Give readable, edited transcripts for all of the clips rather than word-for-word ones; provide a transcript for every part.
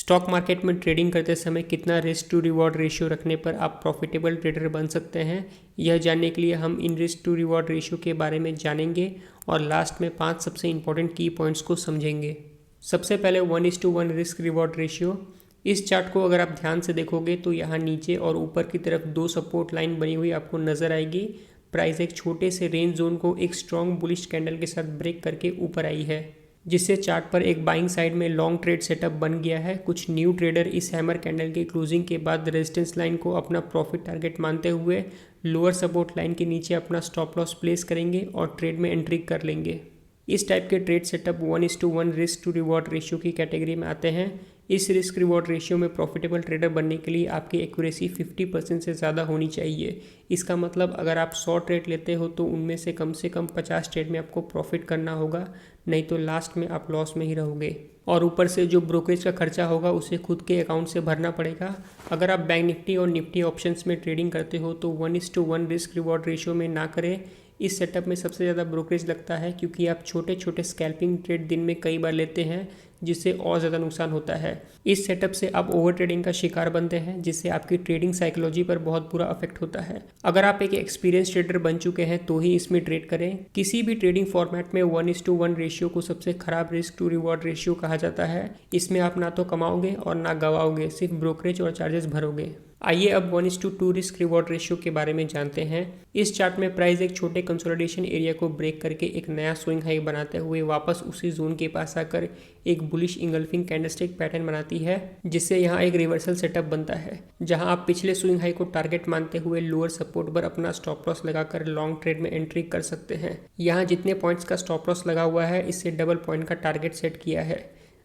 Stock market में trading करते समय कितना रिस्क टू रिवॉर्ड रेशियो रखने पर आप प्रॉफिटेबल ट्रेडर बन सकते हैं, यह जानने के लिए हम इन रिस्क टू रिवॉर्ड रेशियो के बारे में जानेंगे और लास्ट में 5 सबसे इंपॉर्टेंट की पॉइंट्स को समझेंगे। सबसे पहले 1:1 रिस्क रिवॉर्ड रेशियो। इस चार्ट को अगर आप ध्यान से देखोगे तो यहाँ नीचे और ऊपर की तरफ 2 सपोर्ट लाइन बनी हुई आपको नजर आएगी। प्राइस एक छोटे से रेंज जोन को एक स्ट्रॉन्ग बुलिश कैंडल के साथ ब्रेक करके ऊपर आई है, जिससे चार्ट पर एक बाइंग साइड में लॉन्ग ट्रेड सेटअप बन गया है। कुछ न्यू ट्रेडर इस हैमर कैंडल के क्लोजिंग के बाद रेजिस्टेंस लाइन को अपना प्रॉफिट टारगेट मानते हुए लोअर सपोर्ट लाइन के नीचे अपना स्टॉप लॉस प्लेस करेंगे और ट्रेड में एंट्री कर लेंगे। इस टाइप के trade setup 1:1 risk to reward ratio की कैटेगरी में आते हैं। इस रिस्क रिवॉर्ड रेशियो में प्रॉफिटेबल ट्रेडर बनने के लिए आपकी एक्यूरेसी 50% से ज़्यादा होनी चाहिए। इसका मतलब अगर आप 100 ट्रेड लेते हो तो उनमें से कम 50 ट्रेड में आपको प्रॉफिट करना होगा, नहीं तो लास्ट में आप लॉस में ही रहोगे। और ऊपर से जो ब्रोकरेज का खर्चा होगा उसे खुद के अकाउंट से भरना पड़ेगा। अगर आप बैंक निफ्टी और निफ्टी ऑप्शंस में ट्रेडिंग करते हो तो 1:1 रिस्क रिवॉर्ड रेशियो में ना करें। इस सेटअप में सबसे ज़्यादा ब्रोकरेज लगता है क्योंकि आप छोटे छोटे स्कैल्पिंग ट्रेड दिन में कई बार लेते हैं, जिससे और ज़्यादा नुकसान होता है। इस सेटअप से आप ओवर ट्रेडिंग का शिकार बनते हैं, जिससे आपकी ट्रेडिंग साइकोलॉजी पर बहुत बुरा इफेक्ट होता है। अगर आप एक एक्सपीरियंस ट्रेडर बन चुके हैं तो ही इसमें ट्रेड करें। किसी भी ट्रेडिंग फॉर्मेट में 1:1 रेशियो को सबसे खराब रिस्क टू रिवॉर्ड रेशियो कहा जाता है। इसमें आप ना तो कमाओगे और ना गवाओगे, सिर्फ ब्रोकरेज और चार्जेस भरोगे। आइए अब 1:2 रिस्क रिवॉर्ड रेशियो के बारे में जानते हैं। इस चार्ट में प्राइस एक छोटे कंसोलिडेशन एरिया को ब्रेक करके एक नया स्विंग हाई बनाते हुए वापस उसी जोन के पास आकर एक बुलिश इंगल्फिंग कैंडलस्टिक पैटर्न बनाती है, जिससे यहाँ एक रिवर्सल सेटअप बनता है, जहाँ आप पिछले स्विंग हाई को टारगेट मानते हुए लोअर सपोर्ट पर अपना स्टॉप लॉस लगाकर लॉन्ग ट्रेड में एंट्री कर सकते हैं। यहाँ जितने पॉइंट्स का स्टॉप लॉस लगा हुआ है इससे डबल पॉइंट का टारगेट सेट किया है,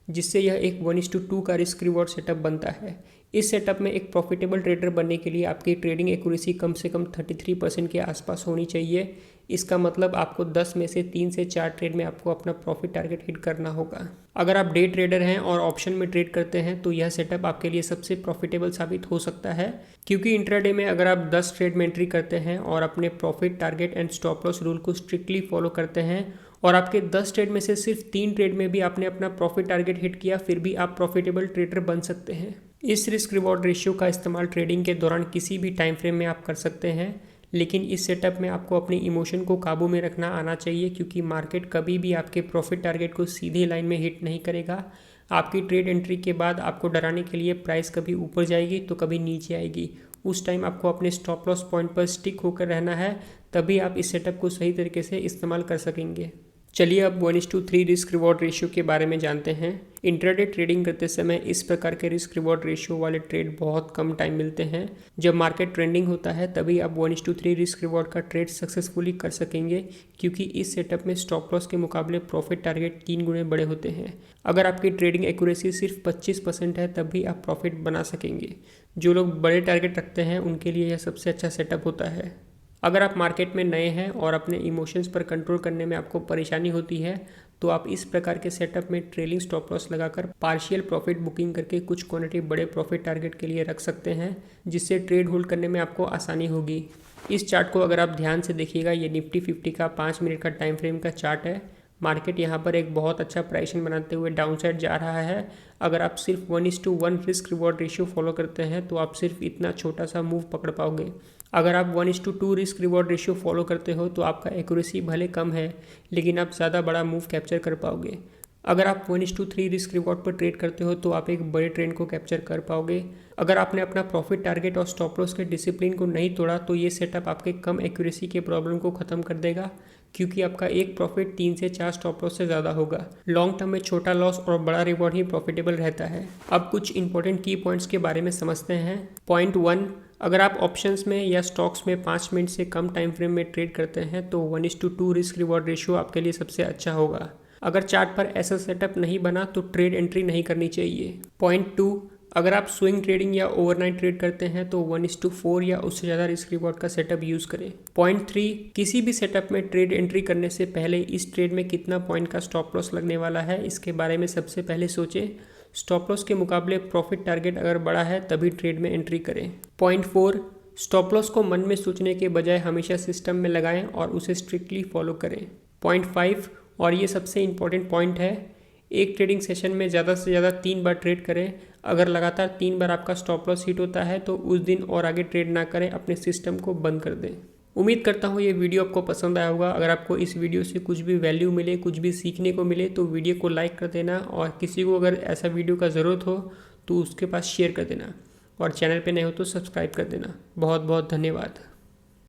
जिससे यह एक 1:2 का रिस्क रिवॉर्ड सेटअप बनता है। इस सेटअप में एक प्रॉफिटेबल ट्रेडर बनने के लिए आपकी ट्रेडिंग एक्यूरेसी कम से कम 33% के आसपास होनी चाहिए। इसका मतलब आपको 10 में से 3 से 4 ट्रेड में आपको अपना प्रॉफिट टारगेट हिट करना होगा। अगर आप डे ट्रेडर हैं और ऑप्शन में ट्रेड करते हैं तो यह सेटअप आपके लिए सबसे प्रॉफिटेबल साबित हो सकता है, क्योंकि इंट्राडे में अगर आप 10 ट्रेड में एंट्री करते हैं और अपने profit target and stop loss rule को स्ट्रिक्टली फॉलो करते हैं और आपके 10 ट्रेड में से सिर्फ 3 ट्रेड में भी आपने अपना प्रॉफिट टारगेट हिट किया, फिर भी आप प्रॉफिटेबल ट्रेडर बन सकते हैं। इस रिस्क रिवॉर्ड रेशियो का इस्तेमाल ट्रेडिंग के दौरान किसी भी टाइम फ्रेम में आप कर सकते हैं, लेकिन इस सेटअप में आपको अपने इमोशन को काबू में रखना आना चाहिए, क्योंकि मार्केट कभी भी आपके प्रॉफिट टारगेट को सीधे लाइन में हिट नहीं करेगा। आपकी ट्रेड एंट्री के बाद आपको डराने के लिए प्राइस कभी ऊपर जाएगी तो कभी नीचे आएगी। उस टाइम आपको अपने स्टॉप लॉस पॉइंट पर स्टिक होकर रहना है, तभी आप इस सेटअप को सही तरीके से इस्तेमाल कर सकेंगे। चलिए अब 1:3 रिस्क रिवॉर्ड रेशियो के बारे में जानते हैं। इंट्राडे ट्रेडिंग करते समय इस प्रकार के रिस्क रिवॉर्ड रेशियो वाले ट्रेड बहुत कम टाइम मिलते हैं। जब मार्केट ट्रेंडिंग होता है तभी आप 1:3 रिस्क रिवॉर्ड का ट्रेड सक्सेसफुली कर सकेंगे, क्योंकि इस सेटअप में स्टॉप लॉस के मुकाबले प्रॉफिट टारगेट 3 गुने बड़े होते हैं। अगर आपकी ट्रेडिंग एक्यूरेसी सिर्फ 25% है तब भी आप प्रॉफिट बना सकेंगे। जो लोग बड़े टारगेट रखते हैं उनके लिए यह सबसे अच्छा सेटअप होता है। अगर आप मार्केट में नए हैं और अपने इमोशंस पर कंट्रोल करने में आपको परेशानी होती है तो आप इस प्रकार के सेटअप में ट्रेलिंग स्टॉप लॉस लगाकर पार्शियल प्रॉफिट बुकिंग करके कुछ क्वांटिटी बड़े प्रॉफिट टारगेट के लिए रख सकते हैं, जिससे ट्रेड होल्ड करने में आपको आसानी होगी। इस चार्ट को अगर आप ध्यान से देखिएगा, ये निफ्टी 50 का 5 मिनट का टाइम फ्रेम का चार्ट है। मार्केट यहाँ पर एक बहुत अच्छा प्राइसिंग बनाते हुए डाउन साइड जा रहा है। अगर आप सिर्फ 1:1 रिस्क रिवॉर्ड रेशियो फॉलो करते हैं तो आप सिर्फ इतना छोटा सा मूव पकड़ पाओगे। अगर आप 1:2 रिस्क रिवॉर्ड रेशियो फॉलो करते हो तो आपका एक्यूरेसी भले कम है, लेकिन आप ज़्यादा बड़ा मूव कैप्चर कर पाओगे। अगर आप 1:3 रिस्क रिवॉर्ड पर ट्रेड करते हो तो आप एक बड़े ट्रेंड को कैप्चर कर पाओगे। अगर आपने अपना प्रॉफिट टारगेट और स्टॉप लॉस के डिसिप्लिन को नहीं तोड़ा तो ये सेटअप आपके कम एक्यूरेसी के प्रॉब्लम को ख़त्म कर देगा, क्योंकि आपका एक प्रॉफिट 3 से 4 स्टॉप लॉस से ज़्यादा होगा। लॉन्ग टर्म में छोटा लॉस और बड़ा रिवॉर्ड ही प्रॉफिटेबल रहता है। अब कुछ इंपॉर्टेंट की पॉइंट्स के बारे में समझते हैं। पॉइंट 1, अगर आप ऑप्शंस में या स्टॉक्स में 5 मिनट से कम टाइम फ्रेम में ट्रेड करते हैं तो 1:2 रिस्क रिवॉर्ड रेशियो आपके लिए सबसे अच्छा होगा। अगर चार्ट पर ऐसा सेटअप नहीं बना तो ट्रेड एंट्री नहीं करनी चाहिए। पॉइंट 2, अगर आप स्विंग ट्रेडिंग या ओवरनाइट ट्रेड करते हैं तो 1:4 या उससे ज़्यादा रिस्क रिवॉर्ड का सेटअप यूज़ करें। पॉइंट 3, किसी भी सेटअप में ट्रेड एंट्री करने से पहले इस ट्रेड में कितना पॉइंट का स्टॉप लॉस लगने वाला है इसके बारे में सबसे पहले सोचें। स्टॉप लॉस के मुकाबले प्रॉफिट टारगेट अगर बड़ा है तभी ट्रेड में एंट्री करें। पॉइंट 4, स्टॉप लॉस को मन में सोचने के बजाय हमेशा सिस्टम में लगाएं और उसे स्ट्रिक्टली फॉलो करें। पॉइंट 5, और ये सबसे इम्पॉर्टेंट पॉइंट है, एक ट्रेडिंग सेशन में ज़्यादा से ज़्यादा 3 बार ट्रेड करें। अगर लगातार 3 बार आपका स्टॉप लॉस हिट होता है तो उस दिन और आगे ट्रेड ना करें, अपने सिस्टम को बंद कर दें। उम्मीद करता हूँ ये वीडियो आपको पसंद आया होगा। अगर आपको इस वीडियो से कुछ भी वैल्यू मिले, कुछ भी सीखने को मिले तो वीडियो को लाइक कर देना, और किसी को अगर ऐसा वीडियो का ज़रूरत हो तो उसके पास शेयर कर देना, और चैनल पे नए हो तो सब्सक्राइब कर देना। बहुत बहुत धन्यवाद।